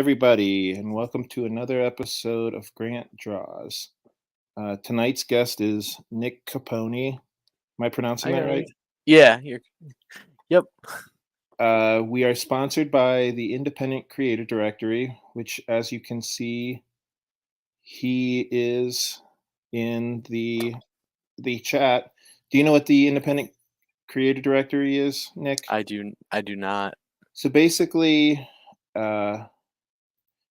everybody, and welcome to another episode of Grant Draws. Tonight's guest is Nick Caponi. Am I pronouncing Hi that guys. right? Yeah, you're. Yep. We are sponsored by the Independent Creator Directory, which, as you can see, he is in the chat. Do you know what the Independent Creator Directory is, Nick? I do. I do not. So basically, uh,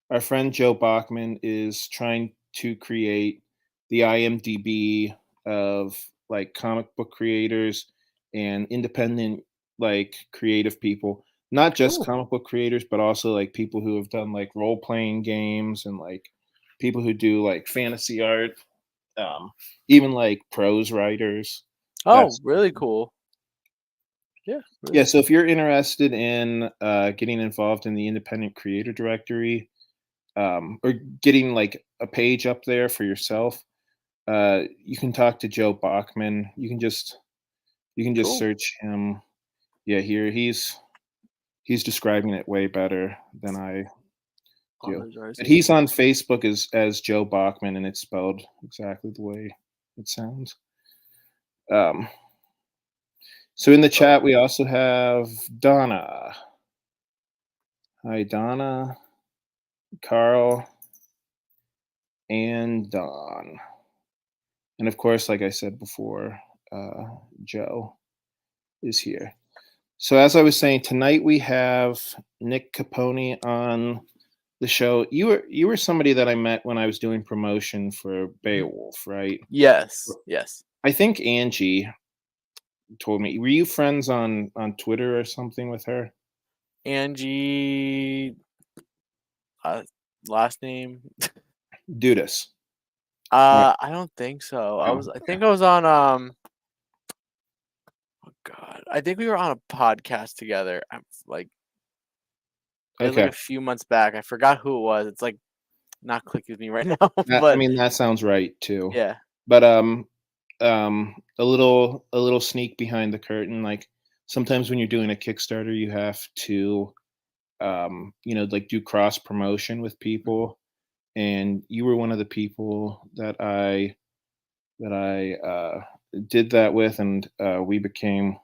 our friend Joe Bachman is trying to create the IMDb of like comic book creators and independent like creative people, not just Cool. comic book creators, but also like people who have done like role playing games and like people who do like fantasy art, um, even like prose writers. Oh, That's really cool. Yeah, really Yeah. So cool. if you're interested in getting involved in the independent creator directory, or getting like a page up there for yourself, you can talk to Joe Bachman. You can just Cool. search him. Yeah, here he's describing it way better than I do. But Apologize. he's on Facebook as Joe Bachman, and it's spelled exactly the way it sounds. Um, so in the chat we also have Donna. Hi, Donna, Carl, and Don. And of course, like I said before, uh, Joe is here. So as I was saying, tonight we have Nick Caponi on the show. You were somebody that I met when I was doing promotion for Mhm. Beowulf, right? Yes. Yes. I think Angie told me. Were you friends on Twitter or something with her? Angie. Uh, Last name. Dudas. Right. I don't think so. Oh, I think I was on. Oh God. I think we were on a podcast together. I'm like. It was like okay. a few months back. I forgot who it was. It's like not clicking with me right now. I But mean that sounds right too. yeah. But a little sneak behind the curtain, like sometimes when you're doing a Kickstarter you have to like do cross promotion with Mhm. people, and you were one of the people that I did that with, and we became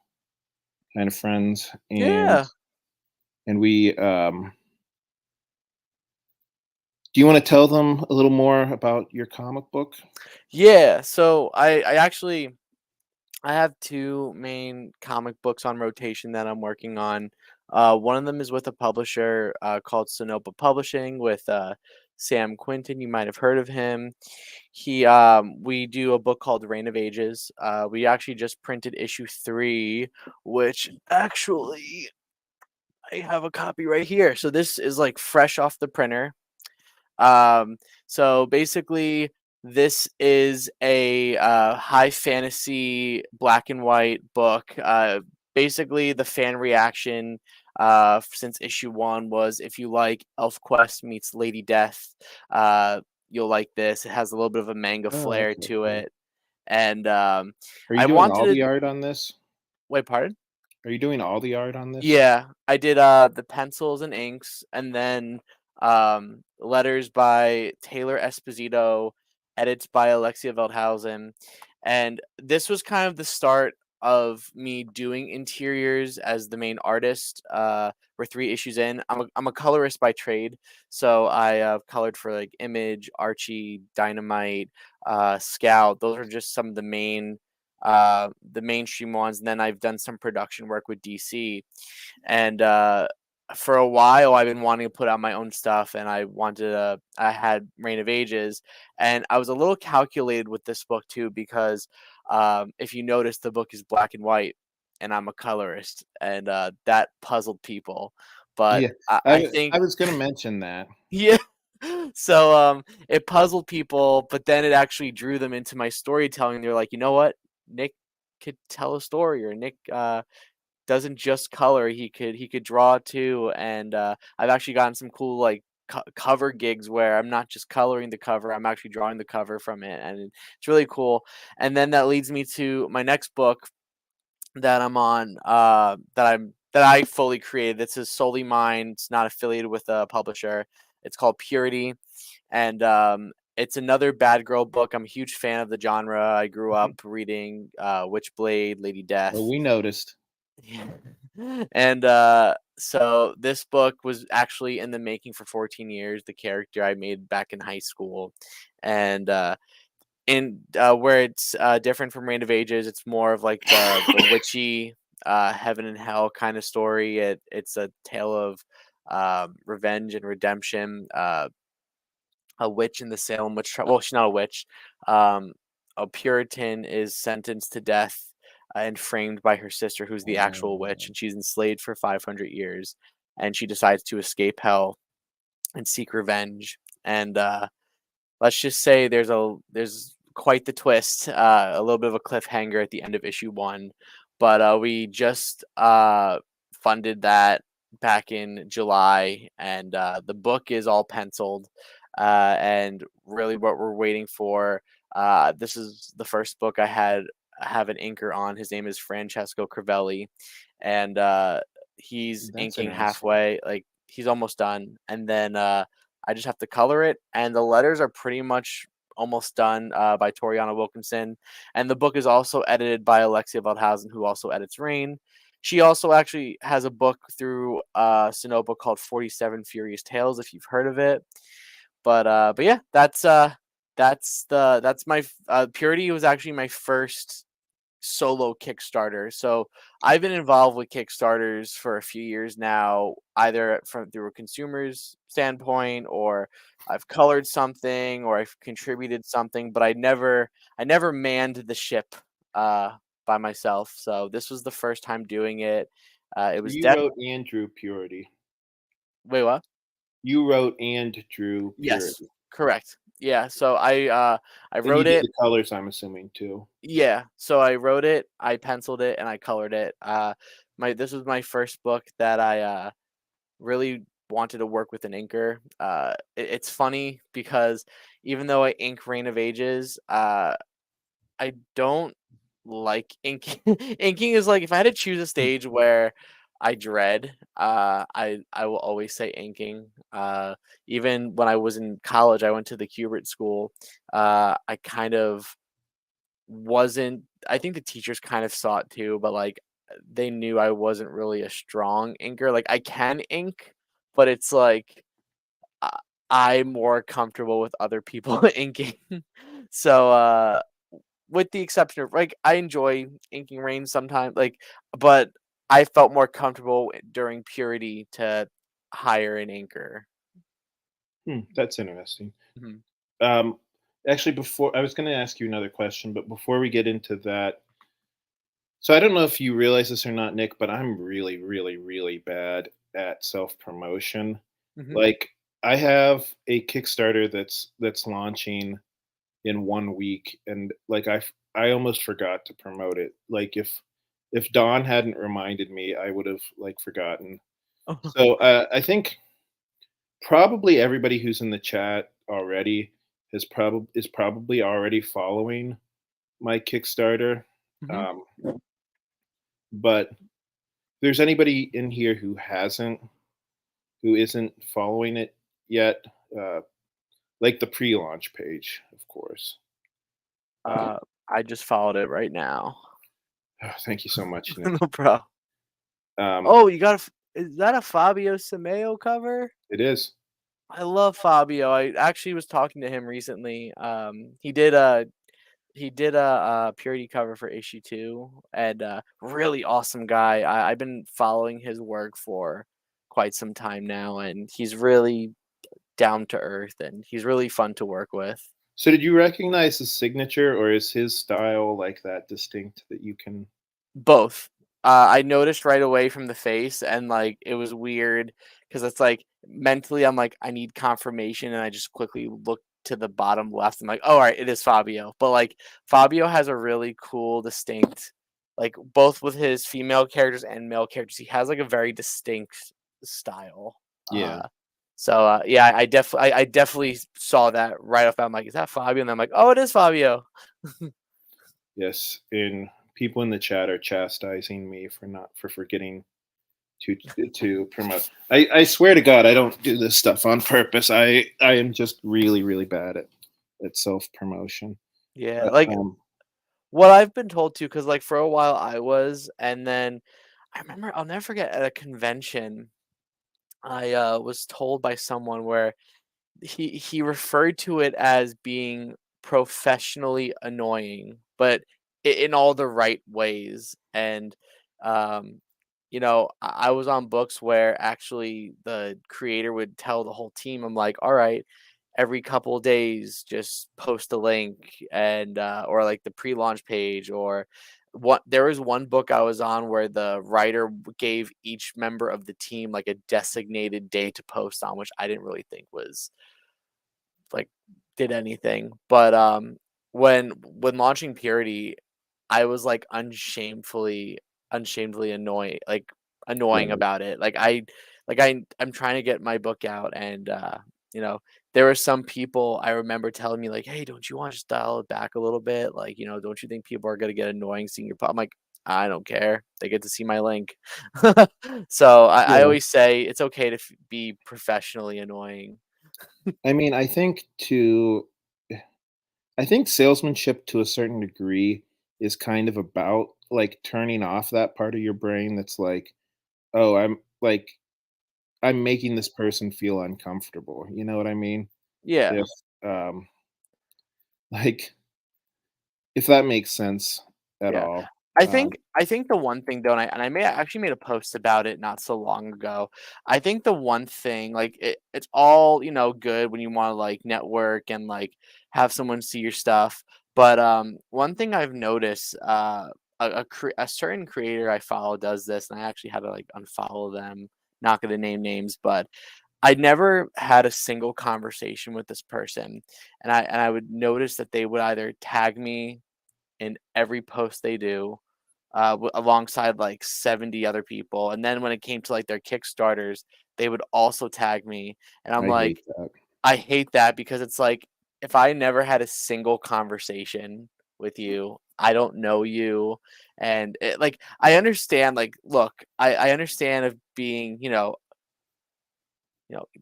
kind of friends, and Yeah. we do you want to tell them a little more about your comic book? Yeah. So I actually I have two main comic books on rotation that I'm working on. One of them is with a publisher called Sonopa Publishing with Sam Quinton. You might have heard of him. We do a book called Reign of Ages. We actually just printed issue 3, which actually I have a copy right here. So this is like fresh off the printer. Um, so basically, this is a high fantasy black and white book. Basically, the fan reaction since issue 1 was if you like ElfQuest meets Lady Death, uh, you'll like this. It has a little bit of a manga Oh, flair okay, to cool. it, and Are you I doing wanted all to the art on this? wait. Pardon? Are you doing all the art on this? Yeah, I did the pencils and inks, and then letters by Taylor Esposito, edits by Alexia Veldhausen. And this was kind of the start of me doing interiors as the main artist. We're 3 issues in. I'm a colorist by trade, so I colored for like Image, Archie, Dynamite, Scout. Those are just some of the mainstream ones, and then I've done some production work with DC. And for a while I've been wanting to put out my own stuff, and I had Reign of Ages, and I was a little calculated with this book too because if you notice, the book is black and white, and I'm a colorist, and that puzzled people. But Yeah, I think I was gonna mention that. yeah. So it puzzled people, but then it actually drew them into my storytelling. They're like, you know what, Nick could tell a story, or Nick doesn't just color, he could draw too. And I've actually gotten some cool like cover gigs where I'm not just coloring the cover, I'm actually drawing the cover from it, and it's really cool. And then that leads me to my next book that I'm on, that I fully created. This is solely mine. It's not affiliated with a publisher. It's called Purity, and it's another bad girl book. I'm a huge fan of the genre. I grew up Mhm. reading Witchblade, Lady Oh, Death. we noticed. Yeah. And so this book was actually in the making for 14 years. The character I made back in high school, and where it's different from Reign of Ages, it's more of like the witchy heaven and hell kind of story. It's a tale of revenge and redemption. A witch in the Salem witch trial. Well, she's not a witch. Um, a Puritan is sentenced to death and framed by her sister, who's the actual witch, Oh, and she's enslaved for 500 years. And she decides to escape hell and seek revenge. And let's just say there's quite the twist, a little bit of a cliffhanger at the end of issue 1, but we just funded that back in July, and the book is all penciled, and really what we're waiting for. This is the first book I have an inker on. His name is Francesco Crivelli, and he's that's inking interesting. halfway, like he's almost done, and then I just have to color it, and the letters are pretty much almost done by Toriana Wilkinson. And the book is also edited by Alexia Veldhausen, who also edits Rain. She also actually has a book through Sonopa called 47 Furious Tales, if you've heard of it. But yeah, that's my Purity was actually my first solo Kickstarter. So I've been involved with Kickstarters for a few years now, either from through a consumer's standpoint, or I've colored something, or I've contributed something, but I never manned the ship uh, by myself. So this was the first time doing it. It So was you wrote and drew Purity. wait, what? You wrote and drew Yes, Purity. correct. Yeah, so I And you wrote did it. the colors, I'm assuming, too. Yeah, so I wrote it, I penciled it, and I colored it. My This was my first book that I really wanted to work with an inker. It's funny because even though I ink Reign of Ages, I don't like inking. Inking is like if I had to choose a Hmm. stage where I dread, I will always say inking. Even when I was in college, I went to the Kubert school. I kind of wasn't. I think the teachers kind of saw it too, but like they knew I wasn't really a strong inker. Like I can ink, but it's like I- I'm more comfortable with other people inking. So with the exception of like I enjoy inking rain sometimes, like, but I felt more comfortable during Purity to hire an inker. That's interesting. Mhm. Um, actually, before I was going to ask you another question, but before we get into that, so I don't know if you realize this or not, Nick, but I'm really, really, really bad at self promotion. Mhm. Like, I have a Kickstarter that's launching in 1 week, and like I almost forgot to promote it. Like, if Dawn hadn't reminded me, I would have like forgotten. So I think probably everybody who's in the chat already is probably already following my Kickstarter. Mhm. Um, but if there's anybody in here who isn't following it yet, uh, like the pre-launch page, of course. Um, Uh, I just followed it right now. thank you so much, Nick. No problem. Um, Oh, you got is that a Fabio Simeo cover? it is. I love Fabio. I actually was talking to him recently. He did a Purity cover for issue 2, and really awesome guy. I've been following his work for quite some time now, and he's really down to earth, and he's really fun to work with. So did you recognize his signature, or is his style like that distinct that you can? Both. I noticed right away from the face, and like it was weird because it's like mentally I'm like I need confirmation, and I just quickly look to the bottom left. I'm like, oh, all right, it is Fabio. But like Fabio has a really cool, distinct, like both with his female characters and male characters, he has like a very distinct style. Yeah. Yeah, I definitely saw that right off. I'm like, is that Fabio? And I'm like, oh, it is Fabio. Yes. And people in the chat are chastising me for not for forgetting to to promote. I swear to God, I don't do this stuff on purpose. I am just really really bad at self promotion. Yeah, But like what I've been told to, because like for a while I was, and then I remember I'll never forget at a convention, I was told by someone where he referred to it as being professionally annoying, but in all the right ways. And um, I was on books where actually the creator would tell the whole team, I'm like, all right, every couple of days, just post a link and or like the pre-launch page or what. There was one book I was on where the writer gave each member of the team like a designated day to post on, which I didn't really think was like did anything. But when launching Purity, I was like unshamefully annoying right, about it. I'm trying to get my book out and you know, there were some people I remember telling me like, "Hey, don't you want to just dial it back a little bit? Like, don't you think people are gonna get annoying seeing your I'm like, I don't care. They get to see my link. So I yeah. always say it's okay to be professionally annoying. I mean, I think salesmanship to a certain degree is kind of about like turning off that part of your brain that's like, oh, I'm making this person feel uncomfortable. You know what I mean? Yeah. If um like if that makes sense at Yeah. all. I think the one thing though, and I may actually made a post about it not so long ago. I think the one thing, like it's all, good when you want to like network and like have someone see your stuff. But one thing I've noticed, a certain creator I follow does this, and I actually had to like unfollow them. Not gonna name names, but I never had a single conversation with this person, and I would notice that they would either tag me in every post they do, alongside like 70 other people. And then when it came to like their Kickstarters, they would also tag me. And I'm I hate like, that. I hate that because it's like, if I never had a single conversation with you, I don't know you. And like, I understand, like, look, I understand of being,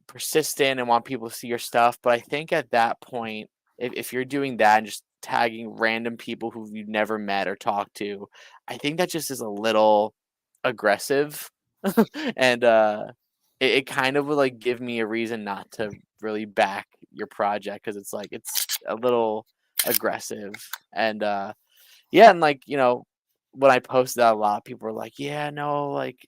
persistent and want people to see your stuff. But I think at that point, if you're doing that and just tagging random people who you've never met or talked to, I think that just is a little aggressive. And it kind of would like give me a reason not to really back your project because it's like it's a little aggressive. And yeah, and like, when I posted that a lot, people were like, yeah, no, like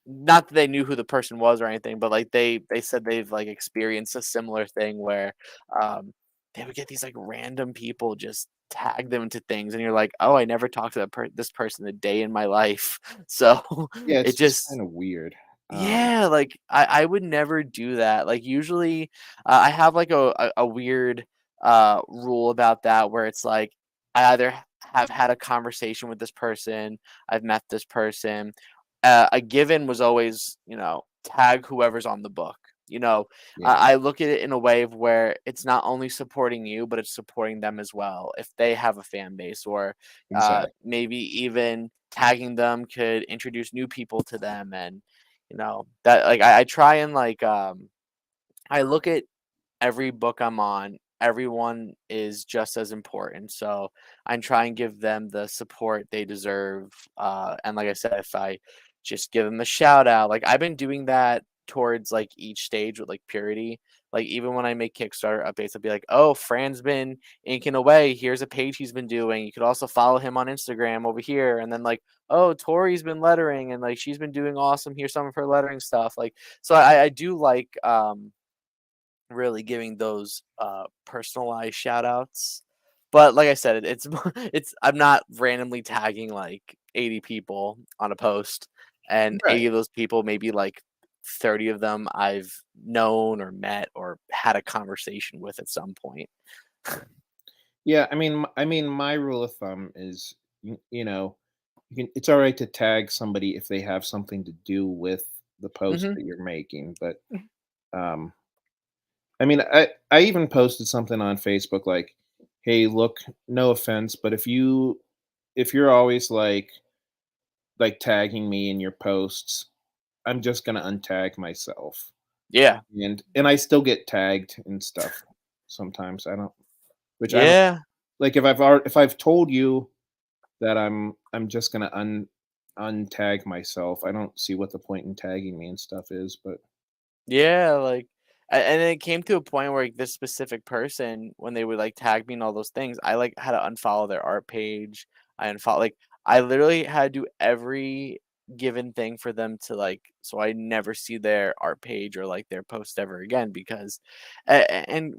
not that they knew who the person was or anything, but, like, they said they've, like, experienced a similar thing where, um, they would get these, like, random people just tag them into things, and you're like, "Oh, I never talked to this person a day in my life." So, Yeah, it it's just just kind of weird. yeah, like, I would never do that. Like, usually, I have, like, a weird, rule about that where it's like, I either have had a conversation with this person, I've met this person. A given was always, tag whoever's on the book. You know, Yeah, I look at it in a way of where it's not only supporting you, but it's supporting them as well. If they have a fan base, or exactly. maybe even tagging them could introduce new people to them, and that like I try and like I look at every book I'm on, everyone is just as important. So I try and give them the support they deserve. And like I said, if I just give them a shout out, like I've been doing that towards like each stage with like Purity. Like even when I make Kickstarter updates, I'll be like, "Oh, Fran's been inking away. Here's a page he's been doing. You could also follow him on Instagram over here." And then like, "Oh, Tori's been lettering and like she's been doing awesome. Here's some of her lettering stuff." Like, so I do like really giving those personalized shout outs. But like I said, it's it's I'm not randomly tagging like 80 people on a post, and 80 Right. of those people, maybe like 30 of them I've known or met or had a conversation with at some point. Yeah, I mean, my rule of thumb is, you know, it's all right to tag somebody if they have something to do with the post Hmm. that you're making, but um, I mean, I even posted something on Facebook like, "Hey, look, no offense, but if you're always like tagging me in your posts, I'm just gonna untag myself. Yeah. And I still get tagged and stuff sometimes. I don't which I don't Yeah. like if I've told you that I'm just gonna untag myself, I don't see what the point in tagging me and stuff is, but Yeah, like, and it came to a point where, like, this specific person, when they would, like, tag me and all those things, I, like, had to unfollow their art page. I literally had to do every given thing for them to, like, so I never see their art page or, like, their post ever again because and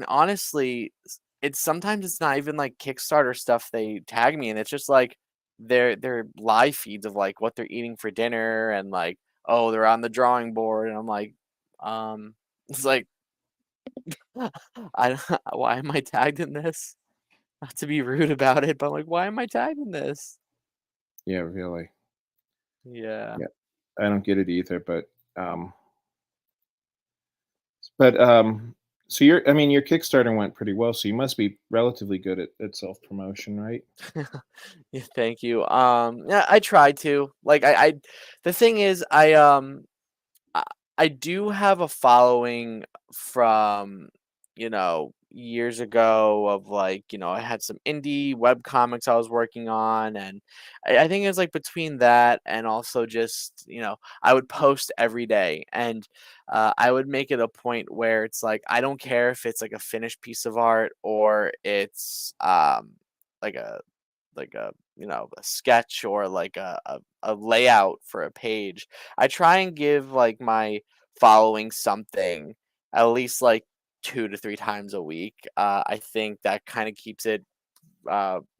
honestly, it's sometimes it's not even, like, Kickstarter stuff they tag me in, it's just, like, their live feeds of, like, what they're eating for dinner and, like, oh, they're on the drawing board, and I'm like, um, it's like, I why am I tagged in this? Not to be rude about it, but I'm like, why am I tagged in this? yeah, really. Yeah. Yeah. I don't get it either, um but, so I mean, your Kickstarter went pretty well, so you must be relatively good at self-promotion, right? Yeah, thank you. Yeah, I try to. Like the thing is I I do have a following from, years ago of like, I had some indie web comics I was working on. And I think it's like between that and also just, I would post every day. And I would make it a point where it's like, I don't care if it's like a finished piece of art or it's like a a sketch or like a layout for a page. I try and give like my following something at least like 2 to 3 times a week. I think that kind of keeps it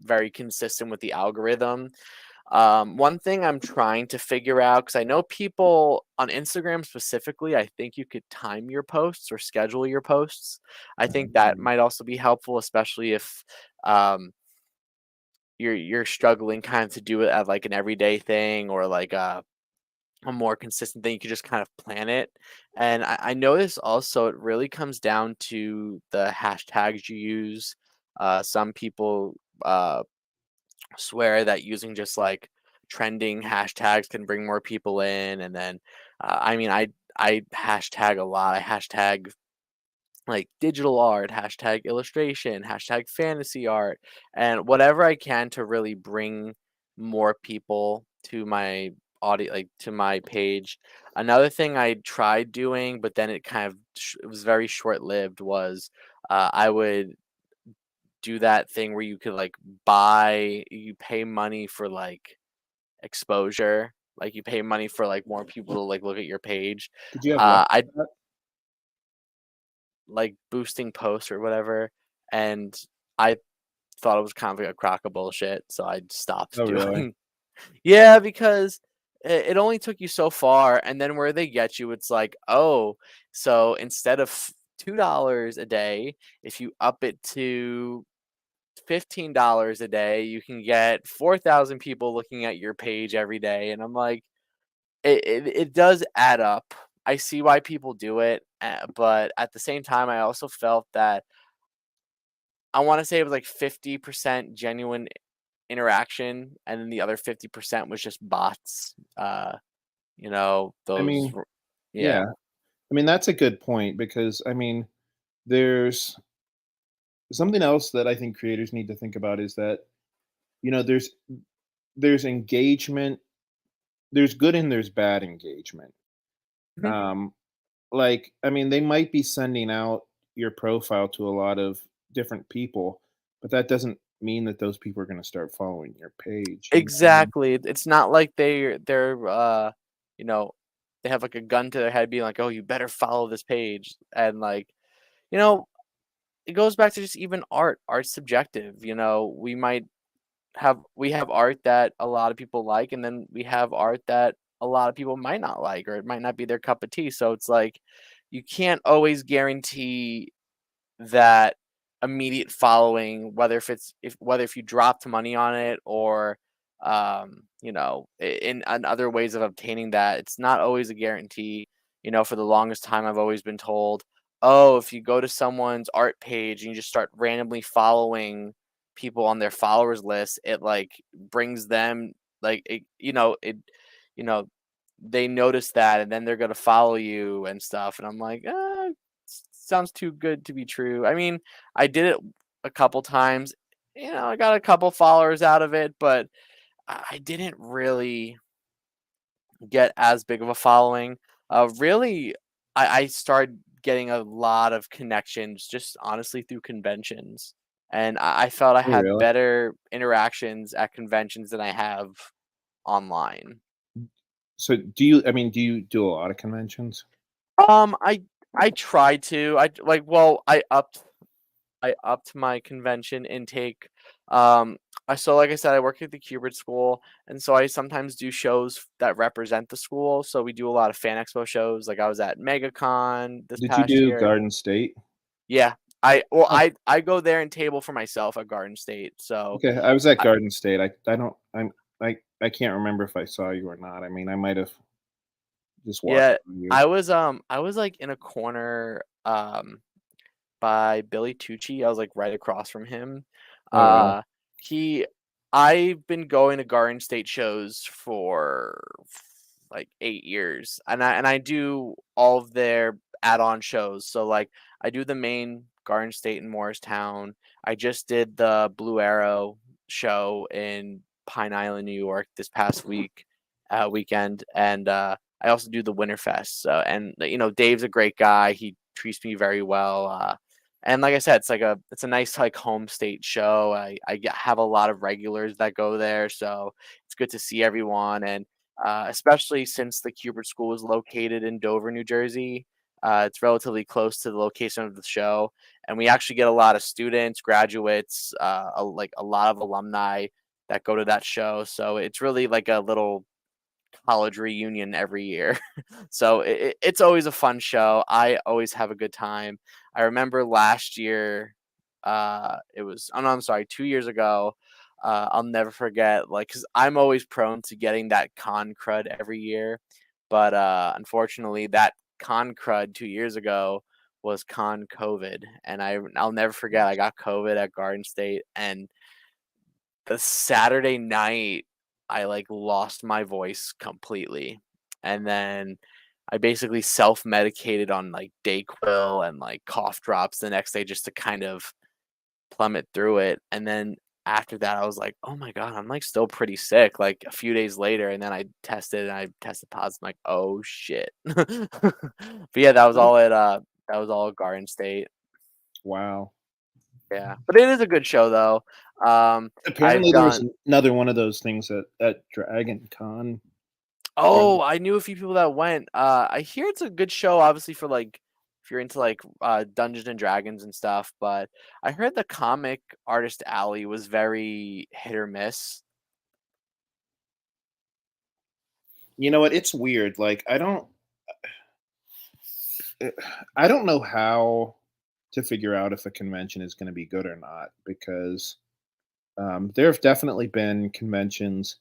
very consistent with the algorithm. One thing I'm trying to figure out, because I know people on Instagram specifically, I think you could time your posts or schedule your posts. I think that Um, might also be helpful, especially if um, you're struggling kind of to do it as like an everyday thing or like a more consistent thing. You could just kind of plan it. And I notice also it really comes down to the hashtags you use. Some people swear that using just like trending hashtags can bring more people in. And then, I mean, I hashtag a lot. I hashtag like digital art, hashtag illustration, hashtag fantasy art, and whatever I can to really bring more people to my audio, like to my page. Another thing I tried doing, but then it kind of it was very short lived. Was I would do that thing where you could like you pay money for like exposure, like you pay money for like more people to like look at your page. did you have luck I with that? like boosting posts or whatever, and I thought it was kind of like a crock of bullshit, so I stopped Oh, really? doing. Yeah, because it only took you so far, and then where they get you, it's like, oh, so instead of $2 a day, if you up it to $15 a day, you can get 4,000 people looking at your page every day, and I'm like, it does add up. I see why people do it, but at the same time, I also felt that I wanna say it was like 50% genuine interaction, and then the other 50% was just bots. I Those mean, r yeah. yeah. I mean, that's a good point because, I mean, there's something else that I think creators need to think about is that, you know, there's engagement, there's good and there's bad engagement. Mhm. Um, like, I mean, they might be sending out your profile to a lot of different people, but that doesn't mean that those people are gonna start following your page, you know what I mean? Exactly. It's not like you know, they have, like, a gun to their head being like, "Oh, you better follow this page," and, like, you know, it goes back to just even art. Art's subjective, we have art that a lot of people like, and then we have art that a lot of people might not like, or it might not be their cup of tea, so it's like, you can't always guarantee that immediate following, whether if you dropped money on it or in other ways of obtaining that, it's not always a guarantee. For the longest time, I've always been told, oh, if you go to someone's art page and you just start randomly following people on their followers list, it like brings them like it, you know they notice that, and then they're gonna follow you and stuff. And I'm like, sounds too good to be true. I mean, I did it a couple times. I got a couple followers out of it, but I didn't really get as big of a following. Really, I started getting a lot of connections just honestly through conventions. And I felt I Oh, had really? better interactions at conventions than I have online. So do you I mean, do you do a lot of conventions? I tried to. I upped my convention intake. Um, like I said, I work at the Cubert School, and so I sometimes do shows that represent the school. So we do a lot of fan expo shows. Like I was at MegaCon this Did you past do year. Garden State? Yeah, I well, Oh, I go there and table for myself at Garden State. So okay. I was at I, Garden State. I don't I can't remember if I saw you or not. I mean, I might have just walked yeah, by you. I was like in a corner by Billy Tucci. I was like right across from him. Oh, wow. Uh, he, I've been going to Garden State shows for like 8 years, and I do all of their add-on shows. So like I do the main Garden State in Morristown. I just did the Blue Arrow show in Pine Island, New York, this past weekend, and I also do the Winterfest. So, and Dave's a great guy. He treats me very well. And like I said, it's a nice like home state show. Have a lot of regulars that go there, so it's good to see everyone. And especially since the Cubert School is located in Dover, New Jersey, it's relatively close to the location of the show, and we actually get a lot of students, graduates, like a lot of alumni that go to that show. So it's really like a little college reunion every year. So it's always a fun show. I always have a good time. I remember last year, it was, oh no, I'm sorry, 2 years ago. I'll never forget, like, because I'm always prone to getting that con crud every year. But unfortunately, that con crud 2 years ago was con COVID. And I'll never forget, I got COVID at Garden State. And the Saturday night, I, like, lost my voice completely, and then I basically self-medicated on, like, Dayquil and, like, cough drops the next day just to kind of plummet through it, and then after that, I was like, "Oh my god, I'm, like, still pretty sick," like, a few days later, and then I tested, and I tested positive, I'm like, "Oh, shit." But, yeah, that was all at Garden State. Wow. Yeah, but it is a good show, though. I've Apparently, there was done another one of those things at Dragon Con. Oh, I knew a few people that went. I hear it's a good show, obviously for like if you're into like Dungeons and Dragons and stuff. But I heard the comic artist alley was very hit or miss. You know what? It's weird. Like, I don't know how to figure out if a convention is gonna be good or not because, there have definitely been conventions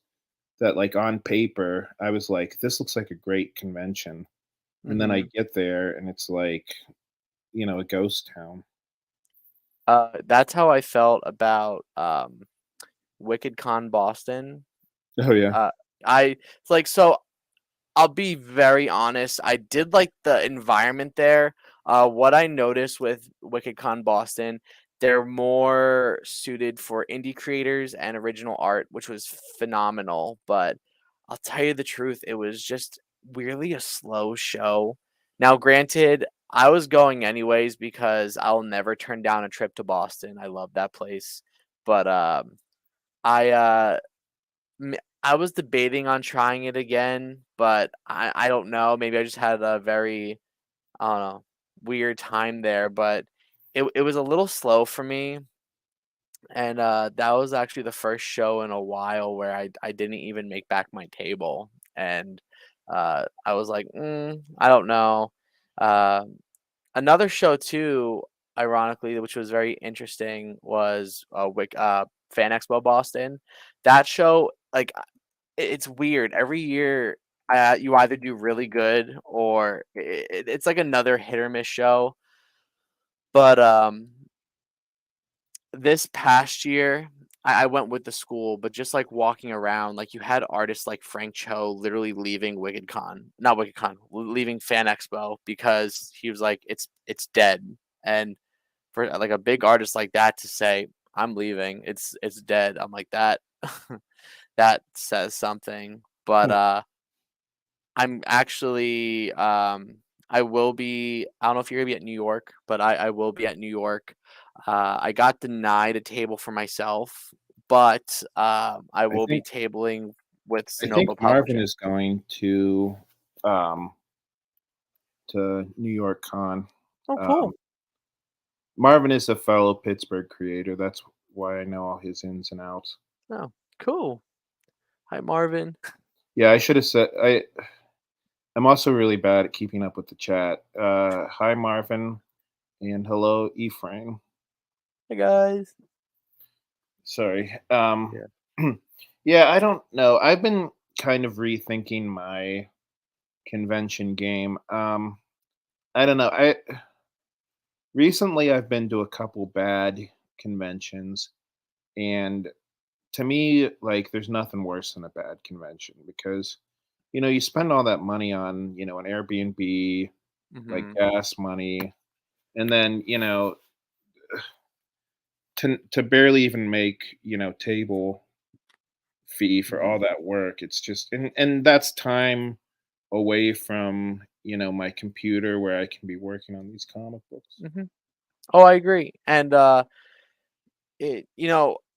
that, like, on paper, I was like, "This looks like a great convention," and then I Hmm. get there and it's like, a ghost town. That's how I felt about Wicked Con Boston. Oh, yeah. Uh, I it's like so I'll be very honest. I did like the environment there. What I noticed with WickedCon Boston, they're more suited for indie creators and original art, which was phenomenal. But I'll tell you the truth, it was just weirdly a slow show. Now, granted, I was going anyways because I'll never turn down a trip to Boston. I love that place. But I M I was debating on trying it again, but I don't know, maybe I just had a very, I don't know, weird time there, but it was a little slow for me, and, that was actually the first show in a while where I didn't even make back my table, and, I was like, I don't know." Um, Another show too, ironically, which was very interesting was, Fan Expo Boston. That show, like, it's weird. Every year, you either do really good or it's like another hit or miss show. But this past year, I went with the school, but just, like, walking around, like, you had artists like Frank Cho literally leaving WickedCon not WickedCon, leaving Fan Expo because he was like, "It's dead." And for, like, a big artist like that to say, "I'm leaving, it's dead," I'm like, "That that says something." But, Hmm. I'm actually, I don't know if you're gonna be at New York, but I will be at New York. I got denied a table for myself, but, I I will be think tabling with I think Sonoma Marvin Publishing. is going um to New York Con. Oh, Um, cool. Marvin is a fellow Pittsburgh creator. That's why I know all his ins and outs. Oh, cool. Hi, Marvin. Yeah, I should have said. I'm also really bad at keeping up with the chat. Hi, Marvin, and hello, Ephraim. Hey, guys. Sorry. Yeah. Yeah, I don't know. I've been kind of rethinking my convention game. I don't know. I recently I've been to a couple bad conventions, and to me, like, there's nothing worse than a bad convention because you spend all that money on an Airbnb, like Mhm. gas money, and then to barely even make table fee for all Mhm. that work. It's just and that's time away from my computer where I can be working on these comic books. Mhm. Oh, I agree, and,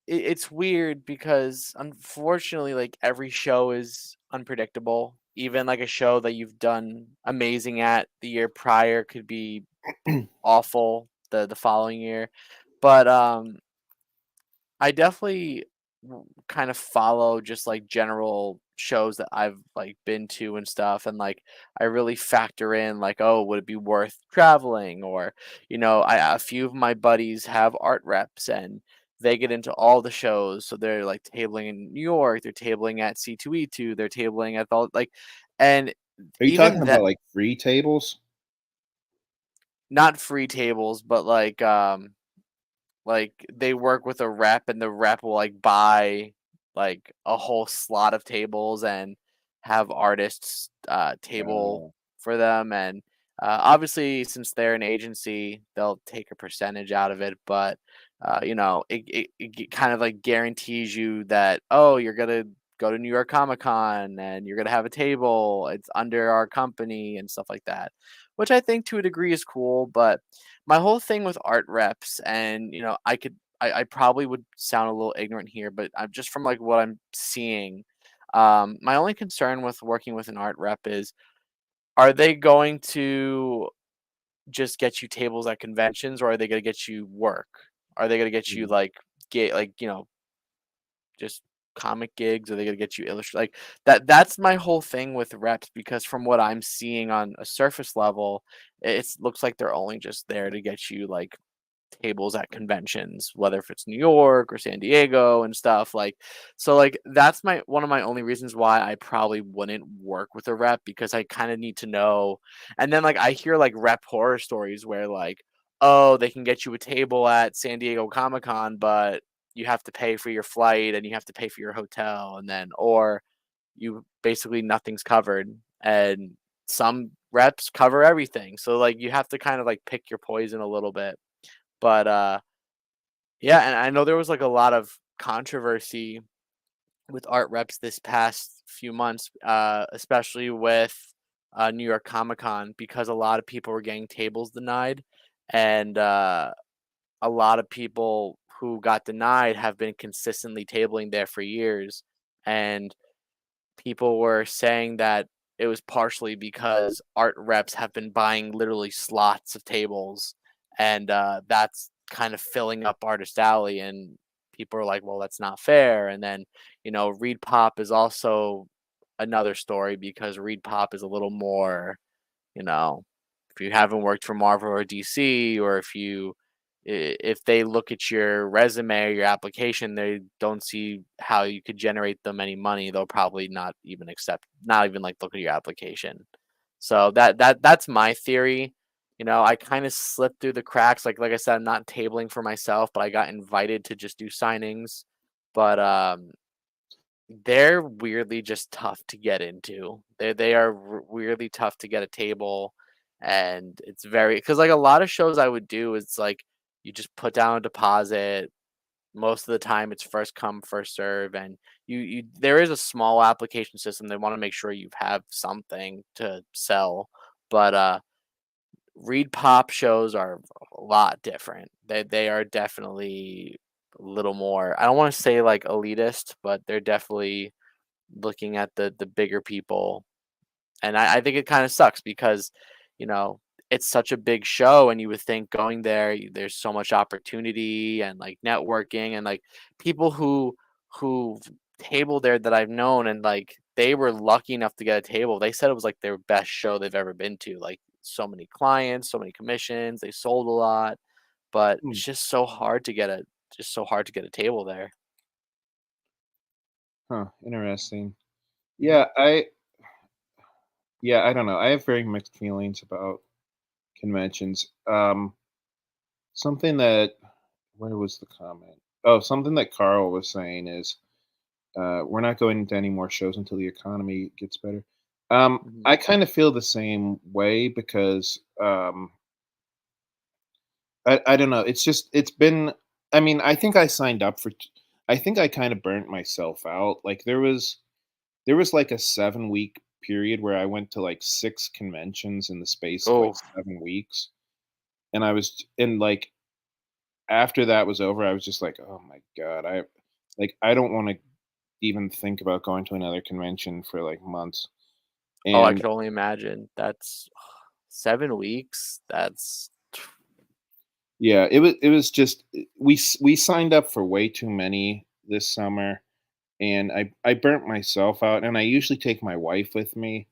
it's weird because unfortunately, like, every show is unpredictable. Even, like, a show that you've done amazing at the year prior could be awful the following year. But, I definitely kind of follow just, like, general shows that I've, like, been to and stuff, and, like, I really factor in, like, "Oh, would it be worth traveling?" Or, a few of my buddies have art reps, and they get into all the shows, so they're, like, tabling in New York, they're tabling at C2E2, they're tabling at all like and Are you talking even that about like free tables? not free tables, but, like, they work with a rep, and the rep will, like, buy, like, a whole slot of tables and have artists, table Oh, for them, and, obviously, since they're an agency, they'll take a percentage out of it, but, it kind of, like, guarantees you that, "Oh, you're gonna go to New York Comic Con, and you're gonna have a table, it's under our company," and stuff like that, which I think to a degree is cool, but my whole thing with art reps and I probably would sound a little ignorant here, but I'm just from like what I'm seeing. My only concern with working with an art rep is, are they going to just get you tables at conventions, or are they going to get you work? Are they going to get you mhm. like get like just comic gigs? Are they going to get you illustrate like that's my whole thing with reps, because from what I'm seeing on a surface level, it looks like they're only just there to get you like tables at conventions, whether if it's New York or San Diego and stuff like so like that's my one of my only reasons why I probably wouldn't work with a rep, because I kind of need to know. And then like I hear like rep horror stories where like, oh, they can get you a table at San Diego Comic Con, but you have to pay for your flight and you have to pay for your hotel, and then or you basically nothing's covered, and some reps cover everything. So like you have to kind of like pick your poison a little bit. But, yeah, and I know there was, like, a lot of controversy with art reps this past few months, especially with, New York Comic Con, because a lot of people were getting tables denied, and, a lot of people who got denied have been consistently tabling there for years, and people were saying that it was partially because art reps have been buying literally slots of tables, and that's kind of filling up Artist Alley. And people are like, well, that's not fair. And then, Reed Pop is also another story, because Reed Pop is a little more, you know, if you haven't worked for Marvel or DC, or if they look at your resume or your application, they don't see how you could generate them any money, they'll probably not even like look at your application. So that's my theory. I kind of slipped through the cracks. Like I said, I'm not tabling for myself, but I got invited to just do signings. but they're weirdly just tough to get into. They are weirdly tough to get a table, and it's very because like a lot of shows I would do is like you just put down a deposit. Most of the time, it's first come first serve, and you there is a small application system. They want to make sure you have something to sell, but Reed Pop shows are a lot different. They are definitely a little more. I don't want to say like elitist, but they're definitely looking at the bigger people, and I think it kind of sucks because, you know, it's such a big show, and you would think going there, there's so much opportunity and like networking and like people who table there that I've known, and like they were lucky enough to get a table. They said it was like their best show they've ever been to. Like so many clients, so many commissions, they sold a lot, but Hmm. it's just so hard to get a table there. Huh. Interesting. Mhm. Yeah, I don't know. I have very mixed feelings about conventions. Something that where was the comment? Oh, something that Carl was saying is we're not going to any more shows until the economy gets better. Mhm. I kind of feel the same way because I don't know. It's just it's been. I mean, I think I signed up for. I think I kind of burnt myself out. Like there was like a 7 week period where I went to like 6 conventions in the space of like Oh, 7 weeks, and I was and like after that was over, I was just like, oh my god, I don't want to even think about going to another convention for like months. oh, I And could only imagine. That's 7 weeks. That's yeah, it was just we signed up for way too many this summer, and I burnt myself out. And I usually take my wife with me,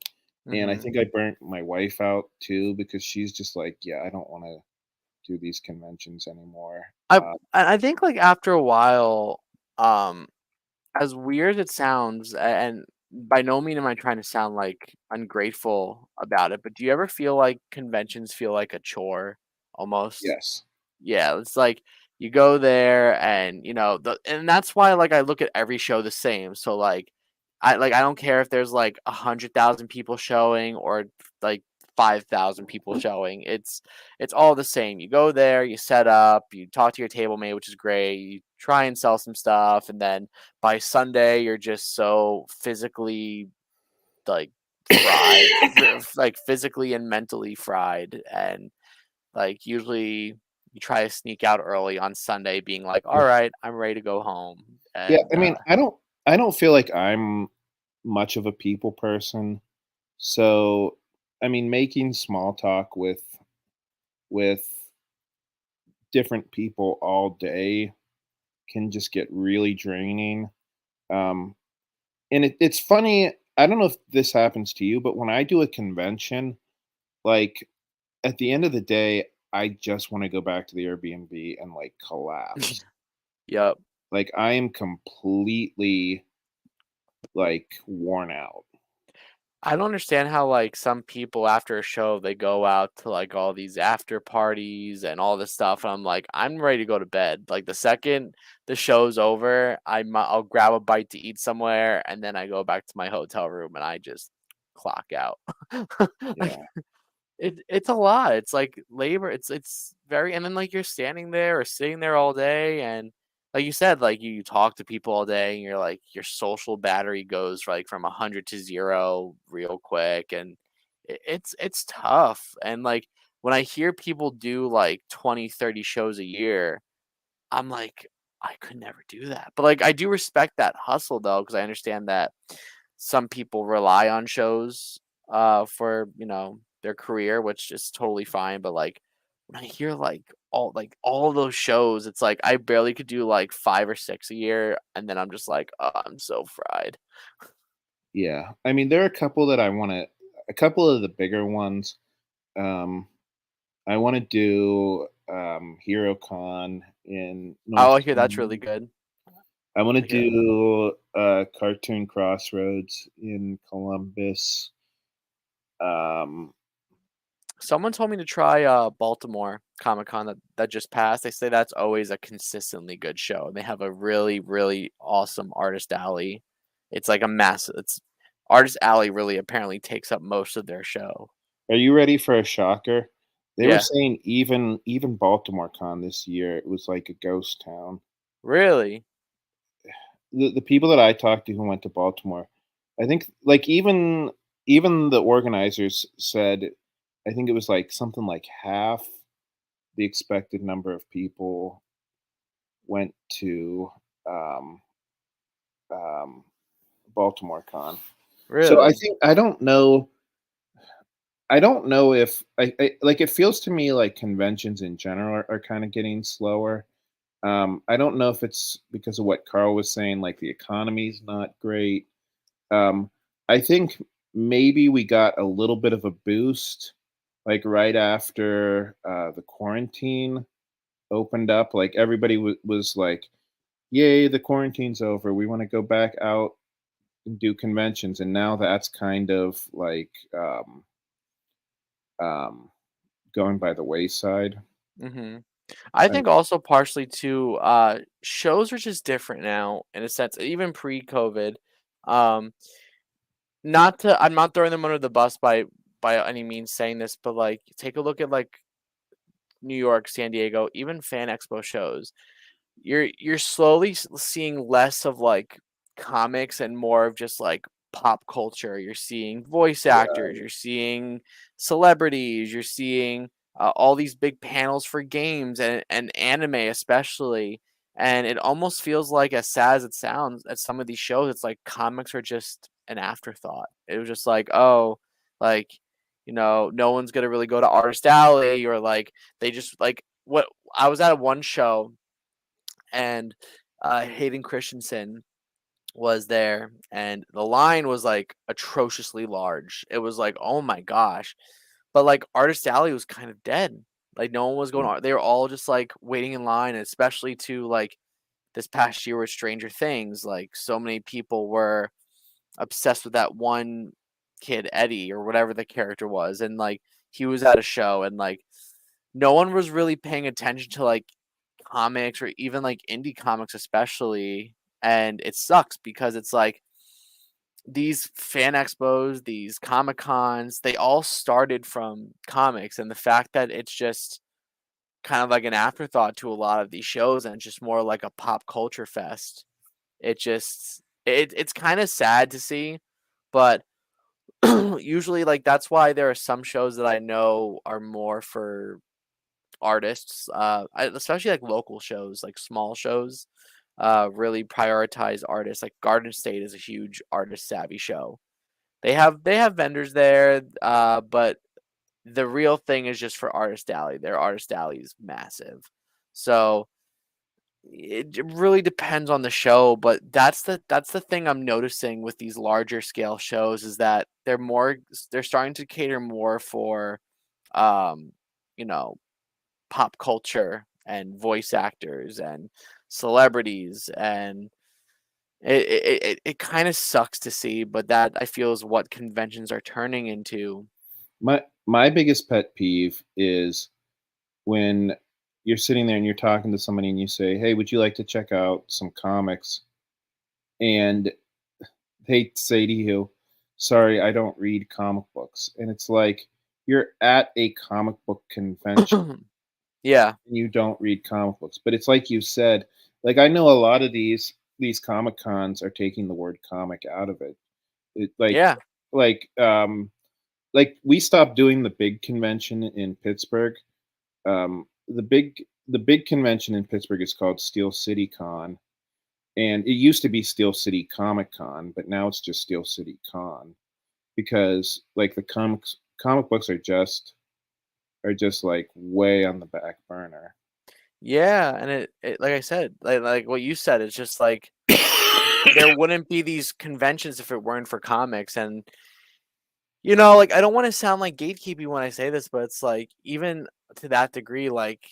and I mhm. think I burnt my wife out too because she's just like, yeah, I don't want to do these conventions anymore. I I think, like, after a while, um, as weird as it sounds, and by no mean am I trying to sound, like, ungrateful about it, but do you ever feel like conventions feel like a chore almost? Yes, Yeah, it's like you go there and, you know, and that's why, like, I look at every show the same. So, like, I don't care if there's, like, 100,000 people showing or, like, 5,000 people showing. It's all the same. You go there, you set up, you talk to your table mate, which is great. You try and sell some stuff, and then by Sunday, you're just so physically, like, fried, like, physically and mentally fried, and like, usually, you try to sneak out early on Sunday being like, "Alright, I'm ready to go home," yeah. and, I mean, I don't feel like I'm much of a people person. So, I mean, making small talk with different people all day can just get really draining. Um, and it's funny. I don't know if this happens to you, but when I do a convention, like at the end of the day, I just want to go back to the Airbnb and like collapse. Yep. Like I am completely like worn out. I don't understand how, like, some people after a show, they go out to, like, all these after parties and all this stuff, and I'm like, "I'm ready to go to bed." Like, the second the show's over, I'll grab a bite to eat somewhere, and then I go back to my hotel room, and I just clock out. Like, Yeah. it's a lot. It's like labor. It's very, and then like you're standing there or sitting there all day, and like you said, like you talk to people all day, and you're like your social battery goes like from 100 to 0 real quick, and it's tough. And like when I hear people do like 20, 30 shows a year, I'm like, I could never do that. But like I do respect that hustle though, because I understand that some people rely on shows for, you know, their career, which is totally fine. But like when I hear like all those shows, it's like I barely could do like 5 or 6 a year, and then I'm just like, oh, I'm so fried. Yeah. I mean, there are a couple that I want to a couple of the bigger ones. Um I want to do HeroCon in North Oh, I hear that's really Carolina. good. I want to I hear that. do Cartoon Crossroads in Columbus. Um Someone told me to try Baltimore. Comic-Con that just passed, they say that's always a consistently good show, and they have a really, really awesome artist alley. It's like a massive it's Artist alley really apparently takes up most of their show. Are you ready for a shocker? They were Yeah. saying even Baltimore Con this year, it was like a ghost town. Really? The people that I talked to who went to Baltimore, I think like even the organizers said, I think it was like something like half the expected number of people went to um, um, Baltimore Con. So I Really? think I don't know if I like it feels to me like conventions in general are kind of getting slower. I don't know if it's because of what Carl was saying, like the economy's not great. Um, I think maybe we got a little bit of a boost, like right after the quarantine opened up. Like everybody was like, "Yay, the quarantine's over. We want to go back out and do conventions." And now that's kind of like um, going by the wayside. Mhm. I And think also partially too, shows are just different now in a sense, even pre-COVID. Um, not to I'm not throwing them under the bus by any means saying this, but, like, take a look at, like, New York, San Diego, even fan expo shows. You're slowly seeing less of like comics and more of just like pop culture. You're seeing voice actors, right, you're seeing celebrities, you're seeing all these big panels for games and anime especially. And it almost feels like, as sad as it sounds, at some of these shows, it's like comics are just an afterthought. It was just like, oh, like, no one's gonna really go to Artist Alley, or like they just like what I was at one show, and Hayden Christensen was there, and the line was like atrociously large. It was like, oh my gosh. But like Artist Alley was kind of dead. Like no one was going on. They were all just like waiting in line, and especially to like this past year with Stranger Things, like so many people were obsessed with that one kid, Eddie, or whatever the character was. And like he was at a show, and like no one was really paying attention to like comics or even like indie comics especially, and it sucks because it's like these fan expos, these comic cons, they all started from comics, and the fact that it's just kind of like an afterthought to a lot of these shows and just more like a pop culture fest. It's kind of sad to see, but usually like that's why there are some shows that I know are more for artists, especially like local shows, like small shows, really prioritize artists. Like Garden State is a huge artist savvy show. They have vendors there, but the real thing is just for Artist Alley. Their Artist Alley is massive, so it really depends on the show. But that's the thing I'm noticing with these larger scale shows is that they're starting to cater more for um you know pop culture and voice actors and celebrities, and it kind of sucks to see, but that I feel is what conventions are turning into. my biggest pet peeve is when you're sitting there and you're talking to somebody and you say, "Hey, would you like to check out some comics?" And they say to you, "Sorry, I don't read comic books." And it's like you're at a comic book convention Yeah, and you don't read comic books. But it's like you said, like I know a lot of these comic cons are taking the word comic out of it. It yeah, like like we stopped doing the big convention in Pittsburgh. The big convention in Pittsburgh is called Steel City Con, and it used to be Steel City Comic Con, but now it's just Steel City Con because like the comic books are just like way on the back burner. yeah. And it like I said, like what you said, it's just like there wouldn't be these conventions if it weren't for comics. And like I don't want to sound like gatekeeping when I say this, but it's like even to that degree, like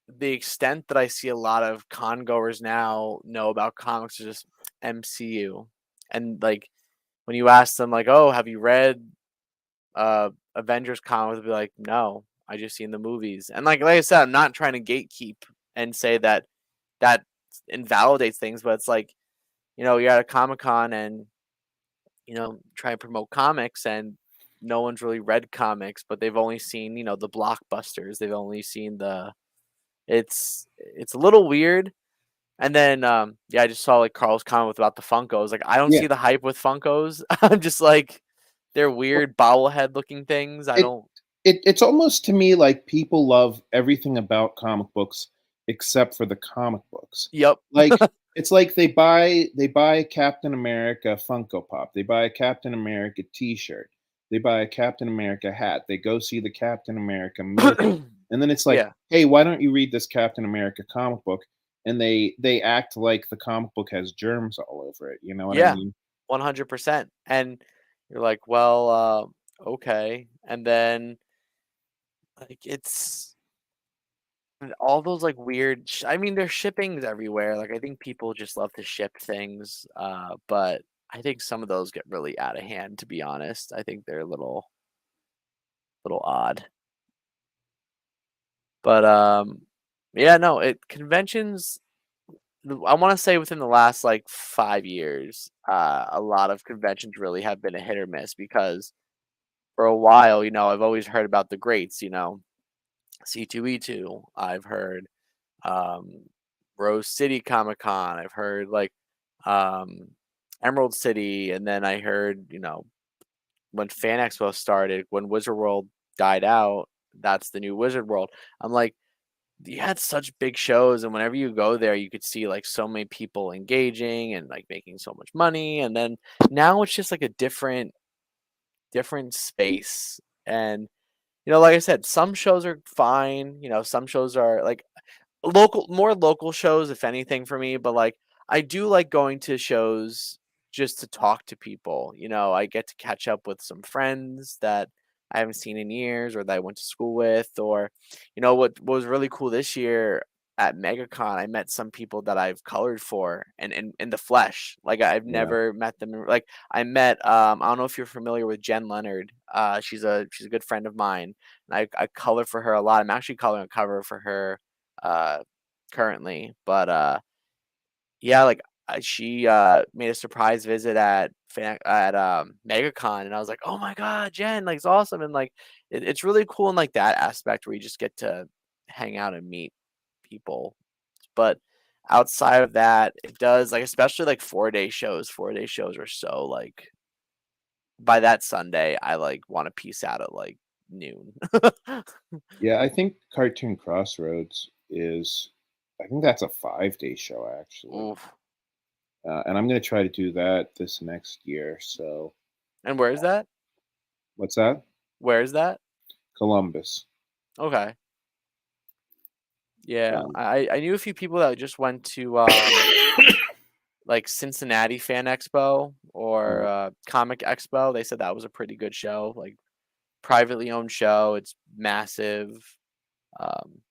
the extent that I see a lot of con goers now know about comics is just MCU. And like when you ask them like, "Oh, have you read Avengers comics?" They'll be like, "No." I just seen the movies. And like I said, I'm not trying to gatekeep and say that that invalidates things, but it's like, you're at a Comic Con and, try and promote comics and no one's really read comics, but they've only seen, the blockbusters. They've only seen it's a little weird. And then yeah, I just saw like Carl's comment about the Funkos. Like I don't Yeah. see the hype with Funkos. I'm just like they're weird bobblehead looking things. I It don't it's almost to me like people love everything about comic books except for the comic books. Yep. Like, it's like they buy a Captain America Funko Pop, they buy a Captain America T-shirt, they buy a Captain America hat, they go see the Captain America movie, and then it's like, Yeah. "Hey, why don't you read this Captain America comic book?" And they act like the comic book has germs all over it, you know what I Yeah. mean? 100%. And you're like, "Well, okay." And then like it's and all those like weird I mean there's shippings everywhere. Like I think people just love to ship things, but I think some of those get really out of hand to be honest. I think they're a little odd. But yeah, no, it conventions I want to say within the last like 5 years, a lot of conventions really have been a hit or miss because for a while, I've always heard about the greats, C2E2. I've heard um, Rose City Comic Con. I've heard like um, Emerald City, and then I heard when Fan Expo started, when Wizard World died out, that's the new Wizard World. I'm like, you had such big shows, and whenever you go there, you could see like so many people engaging and like making so much money, and then now it's just like a different space. And like I said, some shows are fine. Some shows are like more local shows, if anything, for me, but, like, I do like going to shows just to talk to people, I get to catch up with some friends that I haven't seen in years or that I went to school with, or, what was really cool this year at MegaCon, I met some people that I've colored for and in the flesh, like, I've Yeah. never met them like, I met, I don't know if you're familiar with Jen Leonard, she's a good friend of mine, and I color for her a lot. I'm actually coloring a cover for her uh, currently. But yeah, like she made a surprise visit at MegaCon, and I was like, oh my god, Jen, like it's awesome, and like it's really cool in like that aspect where you just get to hang out and meet people. But outside of that, it does like especially like 4 day shows. 4 day shows are so like by that Sunday, I like want to peace out at like noon. Yeah, I think Cartoon Crossroads I think that's a 5-day show actually. Oof. And I'm gonna try to do that this next year. So And where is that? what's that? Where is that? Columbus. Okay. Yeah, Um, I knew a few people that just went to like Cincinnati Fan Expo or uh, Comic Expo. They said that was a pretty good show, like privately owned show. It's massive. Um,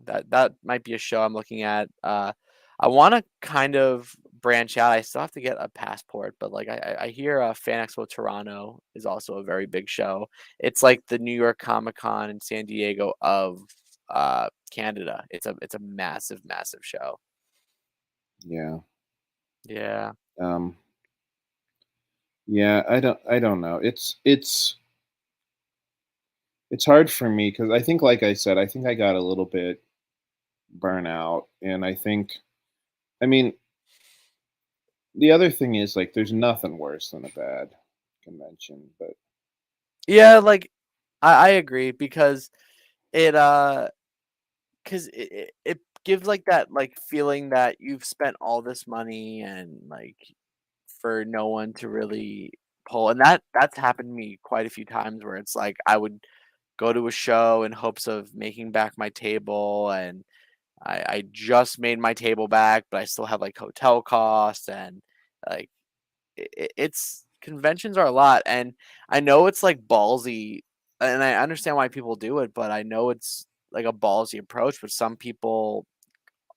that might be a show I'm looking at. I want to kind of branch out. I still have to get a passport, but like I hear Fan Expo Toronto is also a very big show. It's like the New York Comic Con in San Diego of Canada. It's a massive show. yeah. Yeah. Um, yeah, I don't know. It's hard for me because I think, like I said, I think I got a little bit burnout, and I mean, the other thing is like there's nothing worse than a bad convention, but Yeah, like I agree because it because it gives like that like feeling that you've spent all this money and like for no one to really pull, and that's happened to me quite a few times where it's like I would go to a show in hopes of making back my table, and I just made my table back, but I still have like hotel costs and like it's conventions are a lot, and I know it's like ballsy, and I understand why people do it, but I know it's like a ballsy approach. But some people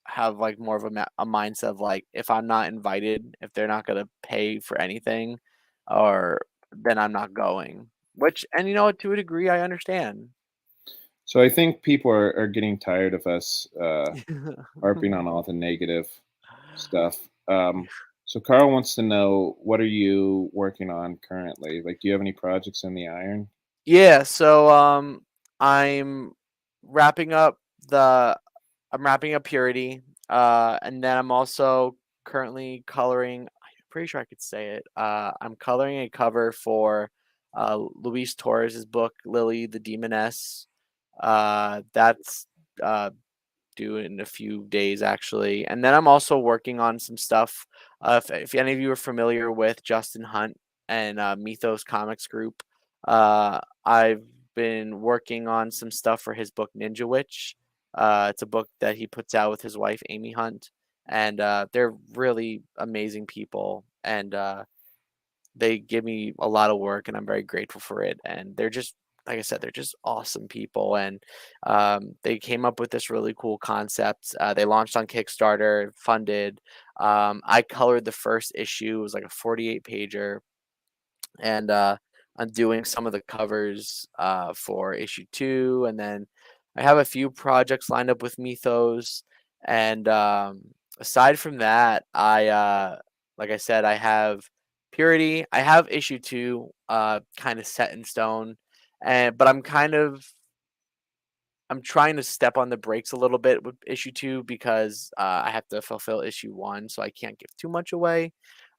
have like more of a mindset of like if I'm not invited, if they're not gonna pay for anything, or then I'm not going. Which and to a degree I understand. So I think people are getting tired of us harping on all the negative stuff. So Carl wants to know, what are you working on currently? Like, do you have any projects in the iron? Yeah, so I'm wrapping up the I'm wrapping up Purity, and then I'm also currently coloring. I'm pretty sure I could say it. I'm coloring a cover for Luis Torres's book Lily the Demoness. That's uh, due in a few days actually, and then I'm also working on some stuff. If any of you are familiar with Justin Hunt and Mythos Comics Group, I've been working on some stuff for his book Ninja Witch. It's a book that he puts out with his wife Amy Hunt, and they're really amazing people, and they give me a lot of work, and I'm very grateful for it. And they're just, like I said, they're just awesome people, and they came up with this really cool concept. They launched on Kickstarter, funded. I colored the first issue. It was like a 48 pager, and I'm doing some of the covers for issue 2, and then I have a few projects lined up with Mythos. And aside from that, like I said, I have Purity. I have issue 2 kind of set in stone, and but I'm trying to step on the brakes a little bit with issue 2 because I have to fulfill issue 1, so I can't give too much away.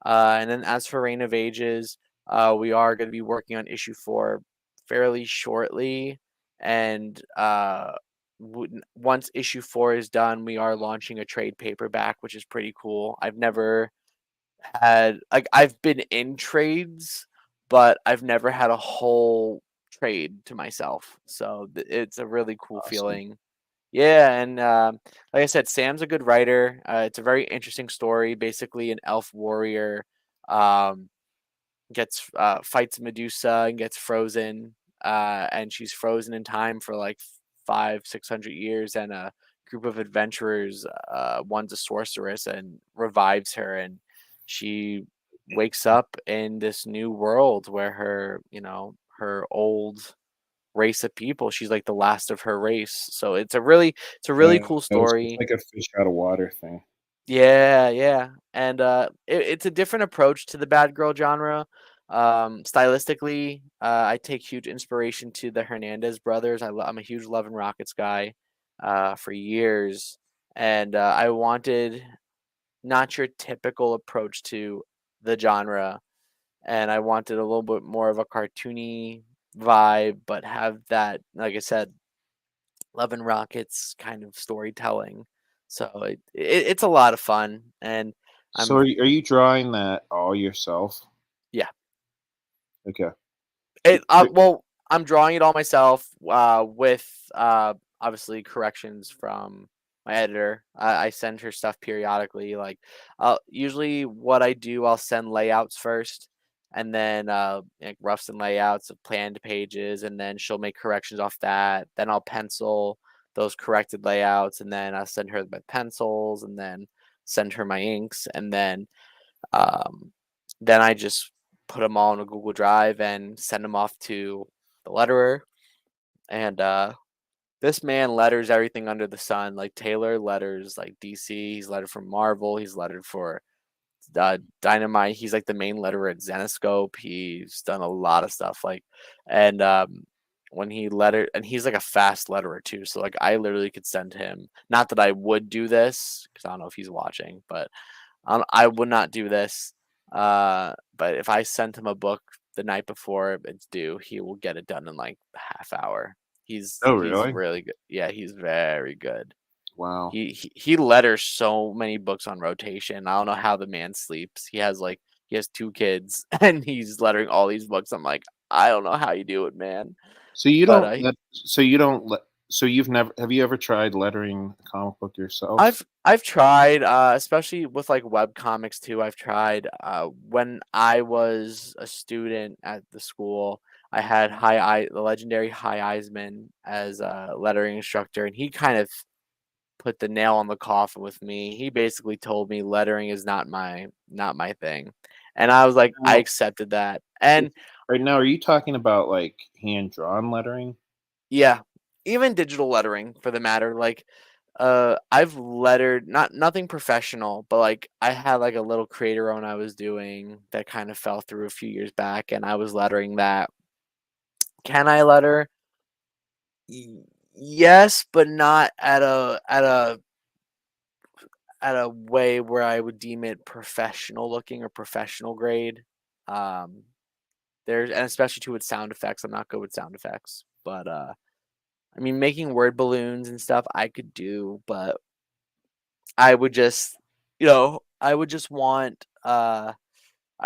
And then as for Reign of Ages, we are going to be working on issue 4 fairly shortly. And once issue 4 is done, we are launching a trade paperback, which is pretty cool. I've never had, like, I've been in trades, but I've never had a whole trade to myself. So it's a really cool Awesome. feeling. Yeah, and like I said, Sam's a good writer. It's a very interesting story. Basically, an elf warrior um, gets fights Medusa and gets frozen, and she's frozen in time for like 500-600 years. And a group of adventurers, one's a sorceress, and revives her, and she wakes up in this new world where her old race of people. She's like the last of her race. So it's a really Yeah, cool so it's story. like a fish out of water thing. Yeah, yeah. And it's a different approach to the bad girl genre. Stylistically, I take huge inspiration to the Hernandez brothers. I'm a huge Love and Rockets guy for years, and I wanted not your typical approach to the genre, and I wanted a little bit more of a cartoony vibe, but have that, like I said, Love and Rockets kind of storytelling. So it's a lot of fun, and So I'm are you drawing that all yourself? yeah. Okay. Well, I'm drawing it all myself, with obviously corrections from my editor. I send her stuff periodically. Like, usually what I do, I'll send layouts first, and then like roughs and layouts of planned pages, and then she'll make corrections off that. Then I'll pencil those corrected layouts, and then I'll send her my pencils, and then send her my inks, and um, then I just put them all in a Google Drive and send them off to the letterer. And this man letters everything under the sun. Like Taylor letters like DC. He's lettered for Marvel. He's lettered for Dynamite. He's like the main letterer at Zenoscope. He's done a lot of stuff. And when he letter, and he's like a fast letterer too. So like I literally could send him. Not that I would do this because I don't know if he's watching, but I would not do this. But if I sent him a book the night before it's due, he will get it done in like a half hour. He's Oh, he's really? really good. Yeah, he's very good. Wow. He letters so many books on rotation. I don't know how the man sleeps. He has 2 kids and he's lettering all these books. I'm like, I don't know how you do it, man. So you But don't let so you don't let so you've never have you ever tried lettering a comic book yourself? I've tried, especially with like web comics too. I've tried. When I was a student at the school, I had the legendary High Eisman as a lettering instructor, and he kind of put the nail on the coffin with me. He basically told me lettering is not my thing, and I was like, I Now, accepted that. if And right now, are you talking about, like, hand-drawn lettering? yeah, even digital lettering for the matter. Like, I've lettered nothing professional, but like I had like a little creator own I was doing that kind of fell through a few years back, and I was lettering that. Can I letter? Yes, but not at a way where I would deem it professional looking or professional grade. Um, there's and especially too with sound effects. I'm not good with sound effects, but I mean, making word balloons and stuff I could do, but I would just, I would just want, I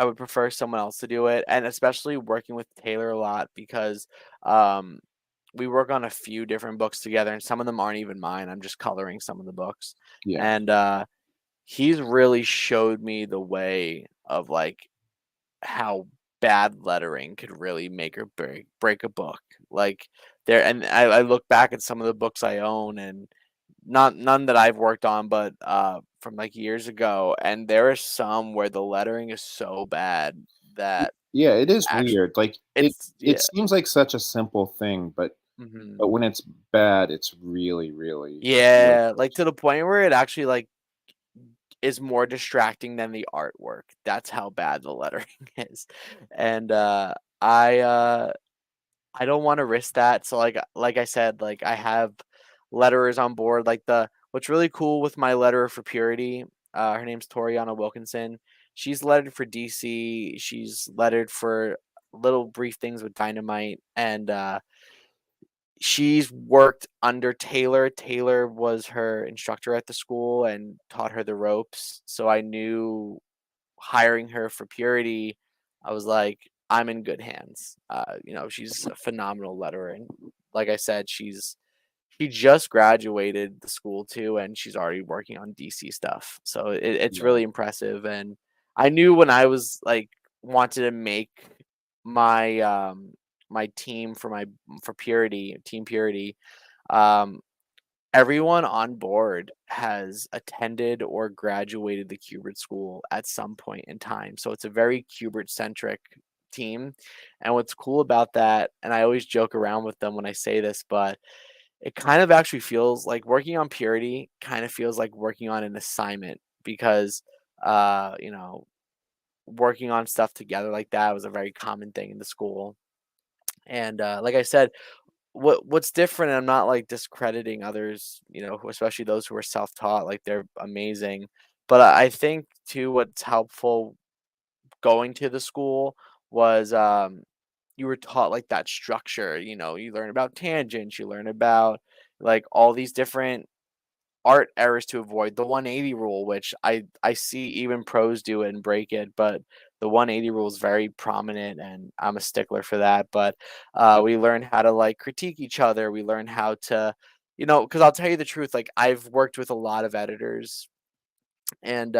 would prefer someone else to do it, and especially working with Taylor a lot because, um, we work on a few different books together, and some of them aren't even mine. I'm just coloring some of the books, Yeah. and he's really showed me the way of like how bad lettering could really make or break a book. Like there, and I look back at some of the books I own, and none that I've worked on, but from like years ago, and there are some where the lettering is so bad that Yeah, it it's is actually weird. Like it's it yeah. seems like such a simple thing, Hmm. but when it's bad, it's really, really, really Yeah, like to frustrating. the point where it actually like is more distracting than the artwork. That's how bad the lettering is. And I uh I don't want to risk that. So like I said, like I have letterers on board. Like the what's really cool with my letterer for Purity, her name's Toriana Wilkinson. She's lettered for DC. She's lettered for little brief things with Dynamite, and she's worked under Taylor. Taylor was her instructor at the school and taught her the ropes. So I knew hiring her for Purity, I was like, I'm in good hands. She's a phenomenal letterer, and like I said, she just graduated the school too, and she's already working on DC stuff. So it's Yeah, really impressive. And I knew when I was like wanted to make my my team for Purity, Team Purity, um, everyone on board has attended or graduated the Qbert school at some point in time. So it's a very Qbert centric team. And what's cool about that, and I always joke around with them when I say this, but it kind of actually feels like working on Purity kind of feels like working on an assignment because, uh, you know, working on stuff together like that was a very common thing in the school. And like I said, what's different, and I'm not like discrediting others, especially those who are self-taught, like they're amazing. But I think too what's helpful going to the school was you were taught like that structure, you learn about tangents, you learn about like all these different art errors to avoid, the 180 rule, which I see even pros do it and break it, but the 180 rule is very prominent, and I'm a stickler for that. But we learn how to like critique each other. We learn how to, because I'll tell you the truth, like I've worked with a lot of editors, and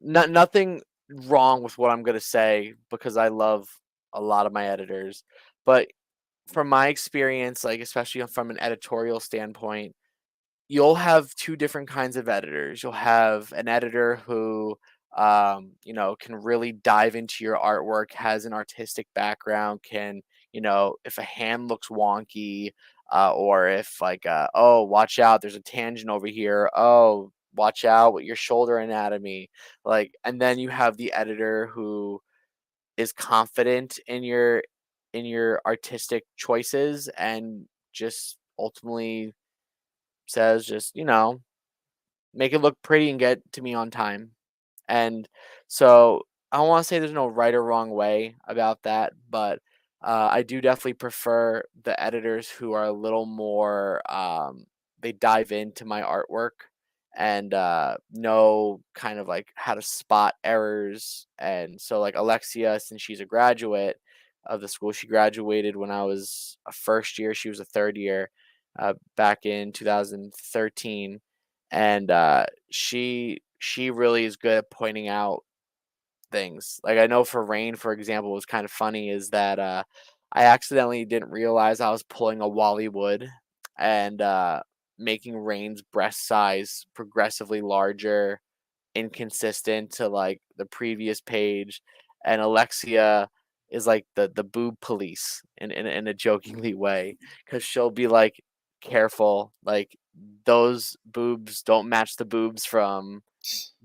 nothing wrong with what I'm gonna say because I love a lot of my editors, but from my experience, like especially from an editorial standpoint, you'll have 2 different kinds of editors. You'll have an editor who, can really dive into your artwork, has an artistic background, can, if a hand looks wonky, or if like, oh, watch out, there's a tangent over here. Oh, watch out with your shoulder anatomy. Like, and then you have the editor who is confident in your artistic choices and just ultimately says just, make it look pretty and get to me on time. And so I don't want to say there's no right or wrong way about that, but I do definitely prefer the editors who are a little more, they dive into my artwork and know kind of like how to spot errors. And so, like Alexia, since she's a graduate of the school, she graduated when I was a first year, she was a third year back in 2013, and she really is good at pointing out things. Like I know for Rain, for example, was kind of funny is that I accidentally didn't realize I was pulling a Wally Wood and making Rain's breast size progressively larger, inconsistent to like the previous page, and Alexia is like the boob police in a jokingly way because she'll be like careful. Like those boobs don't match the boobs from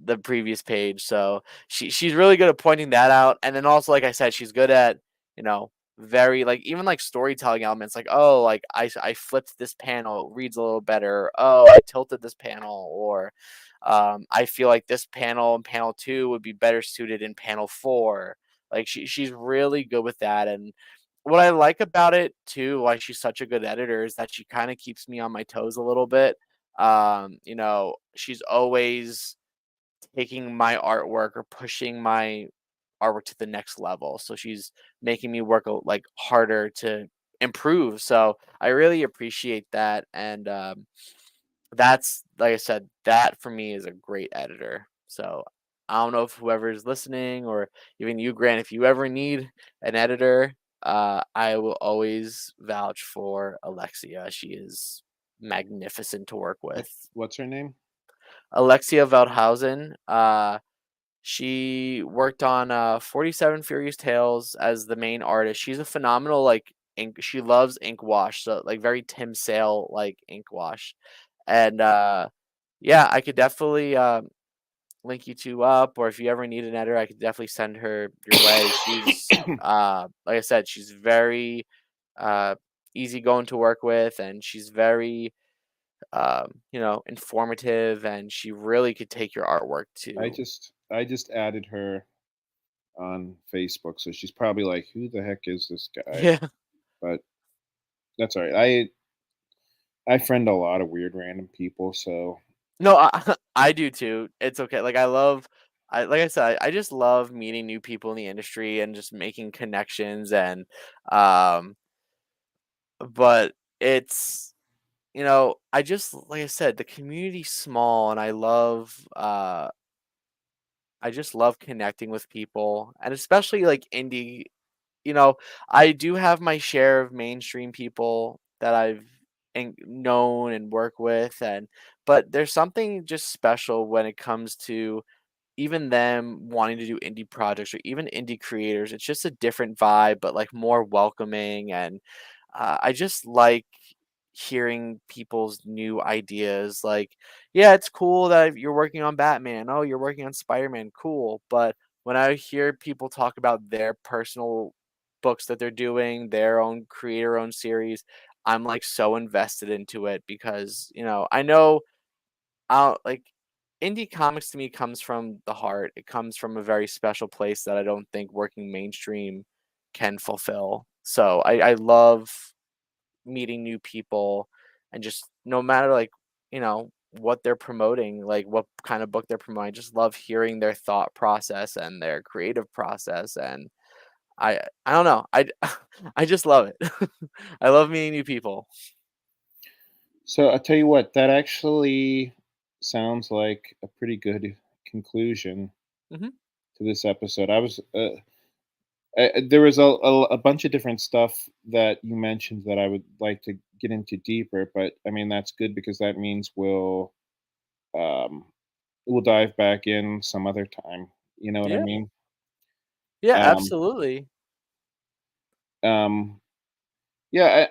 the previous page. So she's really good at pointing that out. And then also, like I said, she's good at, you know, very like even like storytelling elements, like, oh, like I flipped this panel, it reads a little better. Oh, I tilted this panel, or I feel like this panel in panel 2 would be better suited in panel 4. Like she's really good with that. And what I like about it too, why she's such a good editor, is that she kind of keeps me on my toes a little bit. You know, she's always taking my artwork or pushing my artwork to the next level. So she's making me work like harder to improve. So I really appreciate that. And that's, like I said, that for me is a great editor. So I don't know if whoever's listening, or even you, Grant, if you ever need an editor, I will always vouch for Alexia. She is magnificent to work with. What's her name? Alexia Veldhausen. She worked on 47 Furious Tales as the main artist. She's a phenomenal like ink. She loves ink wash, so like very Tim Sale like ink wash. And yeah, I could definitely link you two up, or if you ever need an editor, I could definitely send her your way. She's like I said, she's very uh easy going to work with, and she's very you know, informative, and she really could take your artwork to I just added her on Facebook, so she's probably like, "Who the heck is this guy?" yeah. But that's all right. I friend a lot of weird random people, so No, I I do too. It's okay. Like I love like I said, I just love meeting new people in the industry and just making connections. And um but it's, you know, I just, like I said, the community's small, and I just love connecting with people, and especially like indie. You know, I do have my share of mainstream people that I've known and work with, and but there's something just special when it comes to even them wanting to do indie projects or even indie creators. It's just a different vibe, but like more welcoming. And I just like hearing people's new ideas. Like, yeah, it's cool that you're working on Batman. Oh, you're working on Spider-Man. Cool. But when I hear people talk about their personal books that they're doing, their own creator own series, I'm like so invested into it because, you I know like indie comics to me comes from the heart. It comes from a very special place that I don't think working mainstream can fulfill. So I love meeting new people, and just no matter like, what they're promoting, like what kind of book they're promoting, I just love hearing their thought process and their creative process. And I don't know. I just love it. I love meeting new people. I'll tell you what, that actually sounds like a pretty good conclusion Hmm. to this episode. There was a bunch of different stuff that you mentioned that I would like to get into deeper, but I mean that's good because that means um, we'll dive back in some other time. You know what I Yeah. mean? Yeah, Um, absolutely. um, yeah,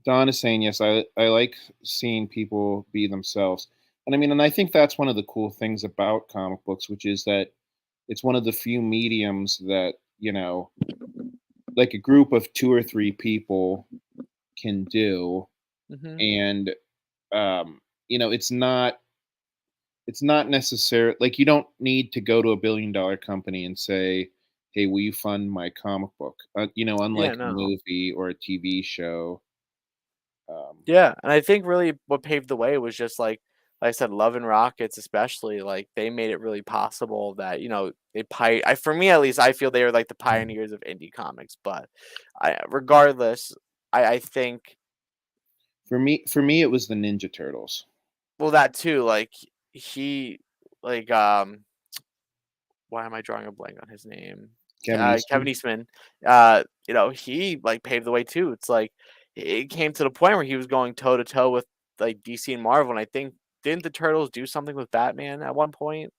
Don is saying yes. I like seeing people be themselves, and I mean, and I think that's one of the cool things about comic books, which is that it's one of the few mediums that like a group of two or three people can do, Hmm. and um, it's not necessary. Like you don't need to go to a $1 billion company and say, "Hey, will you fund my comic book?" Yeah, Unlike a no. movie or a TV show. Um, Yeah, and I think really what paved the way was just like I said, Love and Rockets, especially, like they made it really possible that, I, for me at least, I feel they were like the pioneers of indie comics. But regardless, I think, for me, it was the Ninja Turtles. well, that too, like he like why am I drawing a blank on his name? Kevin Kevin Eastman. Eastman. He like paved the way too. It's like it came to the point where he was going toe to toe with like DC and Marvel, and I think, didn't the Turtles do something with Batman at one point?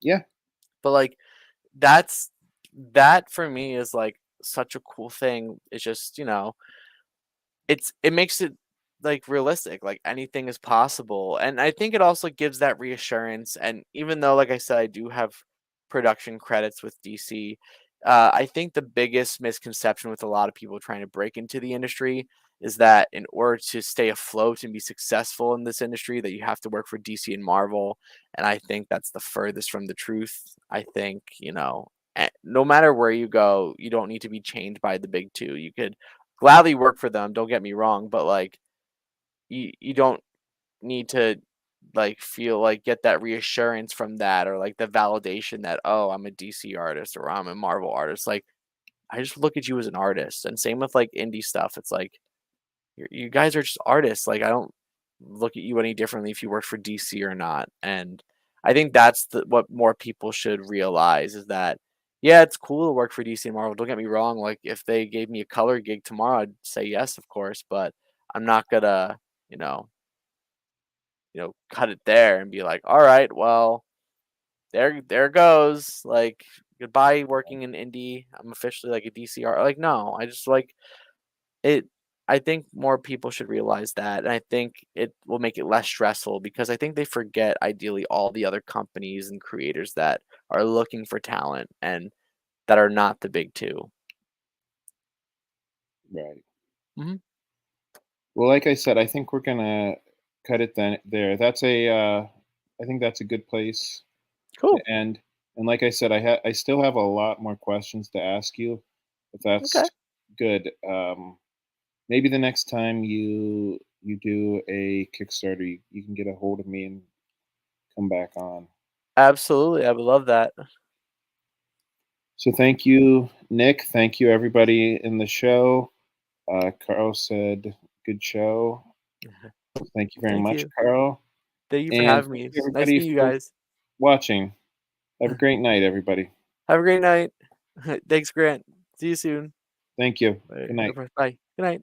Yeah. But like that's that for me is like such a cool thing. It's just, it makes it. like realistic, like anything is possible. And I think it also gives that reassurance. And even though, like I said, I do have production credits with DC, I think the biggest misconception with a lot of people trying to break into the industry is that in order to stay afloat and be successful in this industry, that you have to work for DC and Marvel. And I think that's the furthest from the truth. I think, no matter where you go, you don't need to be chained by the big two. You could gladly work for them, don't get me wrong, but like you don't need to like feel like get that reassurance from that, or like the validation that, oh, I'm a DC artist or I'm a Marvel artist. Like I just look at you as an artist. And same with like indie stuff. It's like you guys are just artists. Like I don't look at you any differently if you work for DC or not. And I think that's what more people should realize is that, yeah, it's cool to work for DC and Marvel. Don't get me wrong. Like if they gave me a color gig tomorrow, I'd say yes, of course. But I'm not gonna, you know, cut it there and be like, all right, well, there goes. Like goodbye working in indie. I'm officially like a DC art. Like no, I just like it. I think more people should realize that, and I think it will make it less stressful because I think they forget ideally all the other companies and creators that are looking for talent and that are not the big two. Right. Hmm. Well, like I said, I think we're gonna cut it then there. I think that's a good place to Cool. end. And like I said, I still have a lot more questions to ask you. If Okay. that's good, maybe the next time you do a Kickstarter, you can get a hold of me and come back on. Absolutely. I would love that. So thank you, Nick. Thank you, everybody in the show. Carl said, "Good show." So thank you very Thank much, you. Carl. Thank you for And having thank me. you, It's nice everybody, meeting you for guys. watching. Have a great night, everybody. Have a great night. Thanks, Grant. See you soon. Thank you. Bye. Good night. Bye. Good night.